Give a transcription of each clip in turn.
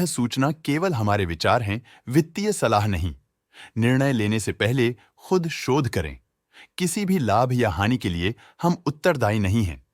सूचना केवल हमारे विचार हैं, वित्तीय सलाह नहीं। निर्णय लेने से पहले खुद शोध करें। किसी भी लाभ या हानि के लिए हम उत्तरदायी नहीं हैं।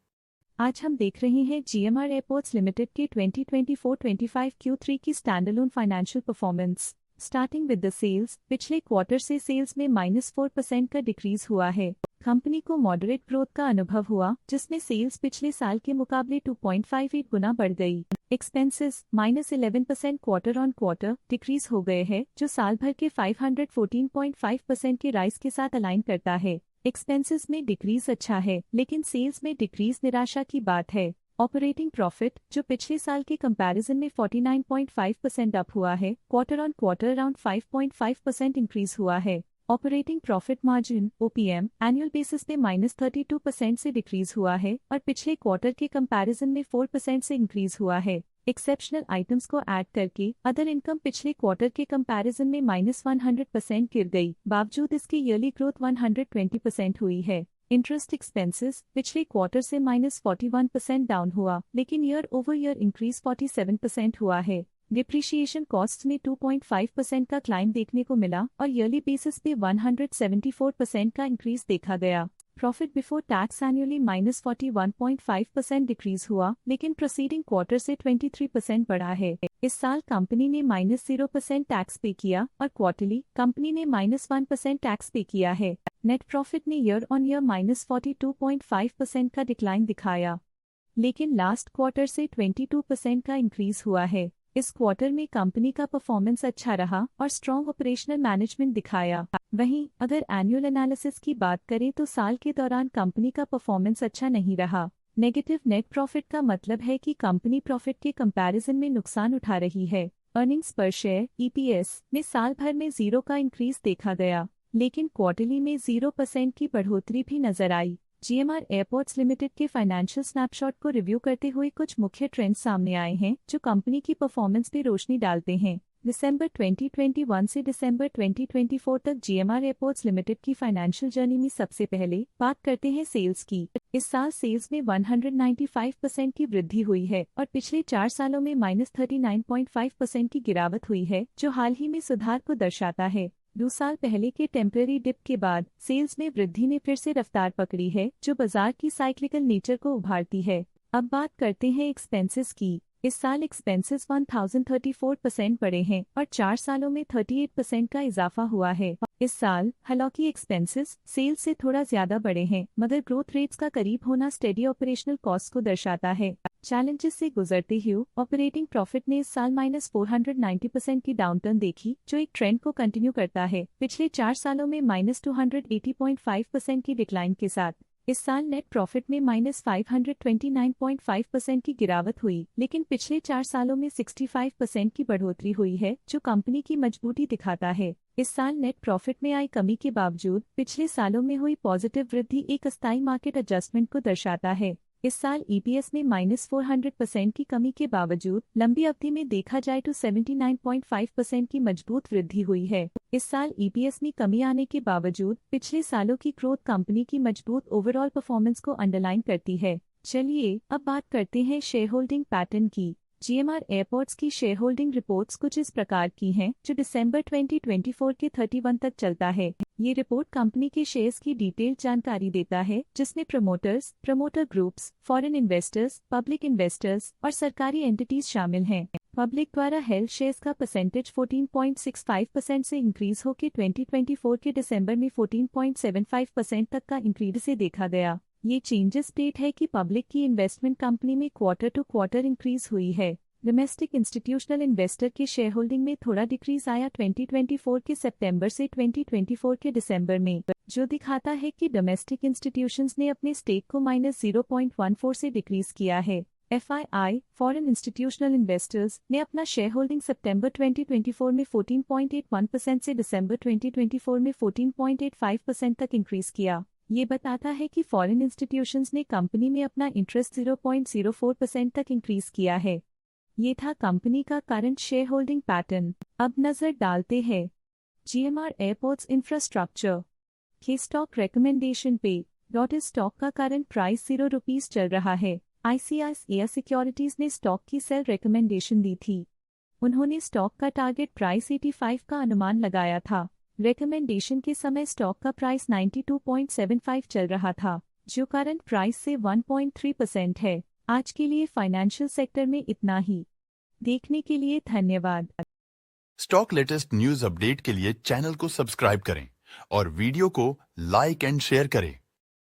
आज हम देख रहे हैं जीएमआर एयरपोर्ट्स लिमिटेड के 2024-25 Q3 की standalone financial performance. Starting with the sales, पिछले क्वार्टर से सेल्स में -4% का डिक्रीज हुआ है। कंपनी को मॉडरेट ग्रोथ का अनुभव हुआ, जिसमें सेल्स पिछले साल के मुकाबले 2.58 गुना बढ़ गई। Expenses -11% quarter on quarter decrease हो गए हैं, जो साल भर के 514.5% के राइज के साथ अलाइन करता है। एक्सपेंसेस में डिक्रीज अच्छा है, लेकिन सेल्स में डिक्रीज निराशा की बात है। ऑपरेटिंग प्रॉफिट, जो पिछले साल के कंपैरिजन में 49.5% अप हुआ है, quarter on quarter around 5.5% increase हुआ है। Operating profit margin OPM annual basis पे -32% से डिक्रीज हुआ है और पिछले क्वार्टर के कंपैरिजन में 4% से इंक्रीज हुआ है। एक्सेप्शनल आइटम्स को ऐड करके अदर इनकम पिछले क्वार्टर के कंपैरिजन में -100% गिर गई, बावजूद इसकी ईयरली ग्रोथ 120% हुई है। इंटरेस्ट एक्सपेंसेस पिछले क्वार्टर से -41% डाउन हुआ, लेकिन ईयर ओवर ईयर इंक्रीज 47% हुआ है। डिप्रिशिएशन कॉस्ट्स में 2.5% का क्लाइम देखने को मिला और ईयरली बेसिस पे 174% का इंक्रीज देखा गया। Profit before tax annually -41.5% decrease हुआ, लेकिन प्रोसीडिंग क्वार्टर से 23% बढ़ा है। इस साल कंपनी ने -0% टैक्स पे किया और क्वार्टरली कंपनी ने -1% टैक्स पे किया है। नेट प्रॉफिट ने ईयर ऑन ईयर -42.5% का डिक्लाइन दिखाया, लेकिन लास्ट क्वार्टर से 22% का इंक्रीज हुआ है। इस क्वार्टर में कंपनी का परफॉर्मेंस अच्छा रहा और स्ट्रॉन्ग ऑपरेशनल मैनेजमेंट दिखाया। वहीं अगर एनुअल एनालिसिस की बात करें तो साल के दौरान कंपनी का परफॉर्मेंस अच्छा नहीं रहा। नेगेटिव नेट प्रॉफिट का मतलब है कि कंपनी प्रॉफिट के कंपैरिजन में नुकसान उठा रही है। अर्निंग्स पर शेयर EPS में साल भर में 0 का इंक्रीज देखा गया, लेकिन क्वार्टरली में 0% की बढ़ोतरी भी नजर आई। जीएमआर एयरपोर्ट्स लिमिटेड के फाइनेंशियल स्नैपशॉट को रिव्यू करते हुए कुछ मुख्य ट्रेंड्स सामने आए हैं, जो कंपनी की परफॉर्मेंस पे रोशनी डालते हैं। दिसंबर 2021 से दिसंबर 2024 तक जीएमआर एयरपोर्ट्स लिमिटेड की फाइनेंशियल जर्नी में सबसे पहले बात करते हैं सेल्स की। इस साल सेल्स में 195% की वृद्धि हुई है और पिछले 4 सालों में -39.5% की गिरावट हुई है, जो हाल ही में सुधार को दर्शाता है। 2 साल पहले के टेम्परेरी डिप के बाद सेल्स में वृद्धि ने फिर से रफ्तार पकड़ी है, जो बाजार की साइक्लिकल नेचर को उभारती है। अब बात करते हैं एक्सपेंसेस की। इस साल एक्सपेंसेस 1034% बढ़े हैं और 4 सालों में 38% का इजाफा हुआ है। इस साल हालांकि एक्सपेंसेस सेल्स से थोड़ा ज्यादा बढ़े हैं, मगर ग्रोथ रेट्स का करीब होना स्टेडी ऑपरेशनल कॉस्ट को दर्शाता है। चैलेंजेस से गुजरते हुए ऑपरेटिंग प्रॉफिट ने इस साल -490% की डाउनटर्न देखी, जो एक ट्रेंड को कंटिन्यू करता है, पिछले 4 सालों में -280.5% की डिक्लाइन के साथ। इस साल नेट प्रॉफिट में -529.5% की गिरावट हुई, लेकिन पिछले 4 सालों में 65% की बढ़ोतरी हुई है, जो कंपनी की मजबूती दिखाता है। इस साल नेट प्रॉफिट में आई कमी के बावजूद पिछले सालों में हुई पॉजिटिव वृद्धि एक अस्थायी मार्केट एडजस्टमेंट को दर्शाता है। इस साल EPS में -400% की कमी के बावजूद लंबी अवधि में देखा जाए तो 79.5% की मजबूत वृद्धि हुई है। इस साल EPS में कमी आने के बावजूद पिछले सालों की ग्रोथ कंपनी की मजबूत ओवरऑल परफॉर्मेंस को अंडरलाइन करती है। चलिए अब बात करते हैं शेयर होल्डिंग पैटर्न की। जीएमआर एयरपोर्ट्स की शेयर होल्डिंग रिपोर्ट्स कुछ इस प्रकार की हैं, जो दिसंबर 2024 के 31 तक चलता है। ये रिपोर्ट कंपनी के शेयर्स की डिटेल्ड जानकारी देता है, जिसमें promoters, promoter groups, foreign investors, public investors और सरकारी एंटिटीज शामिल हैं। पब्लिक द्वारा हेल्ड शेयर्स का परसेंटेज 14.65% से इंक्रीज होकर 2024 के दिसंबर में 14.75% तक का इंक्रीज से देखा गया। ये चेंजेस स्टेट है कि पब्लिक की इन्वेस्टमेंट कंपनी में क्वार्टर टू क्वार्टर इंक्रीज हुई है। डोमेस्टिक इंस्टीट्यूशनल इन्वेस्टर के शेयर होल्डिंग में थोड़ा डिक्रीज आया 2024 के सितंबर से 2024 के दिसंबर में, जो दिखाता है कि डोमेस्टिक इंस्टीट्यूशंस ने अपने स्टेक को -0.14 से डिक्रीज किया है। FII फॉरेन इंस्टीट्यूशनल इन्वेस्टर्स ने अपना शेयर होल्डिंग सितंबर 2024 में 14.81% से दिसंबर 2024 में 14.85% तक इंक्रीज किया। ये बताता है कि फॉरेन इंस्टीट्यूशंस ने कंपनी में अपना इंटरेस्ट 0.04% तक इंक्रीज किया है। ये था कंपनी का करंट शेयर होल्डिंग पैटर्न। अब नजर डालते हैं जीएमआर एयरपोर्ट्स इंफ्रास्ट्रक्चर के स्टॉक रिकमेंडेशन पे। इस स्टॉक का करंट प्राइस ₹0 चल रहा है। ICICI सिक्योरिटीज ने स्टॉक की सेल रिकमेंडेशन दी थी। उन्होंने स्टॉक का टारगेट प्राइस 85 का अनुमान लगाया था। रिकमेंडेशन के समय स्टॉक का प्राइस 92.75 चल रहा था, जो करंट प्राइस से 1.3% है। आज के लिए फाइनेंशियल सेक्टर में इतना ही। देखने के लिए धन्यवाद। स्टॉक लेटेस्ट न्यूज अपडेट के लिए चैनल को सब्सक्राइब करें और वीडियो को लाइक एंड शेयर करें।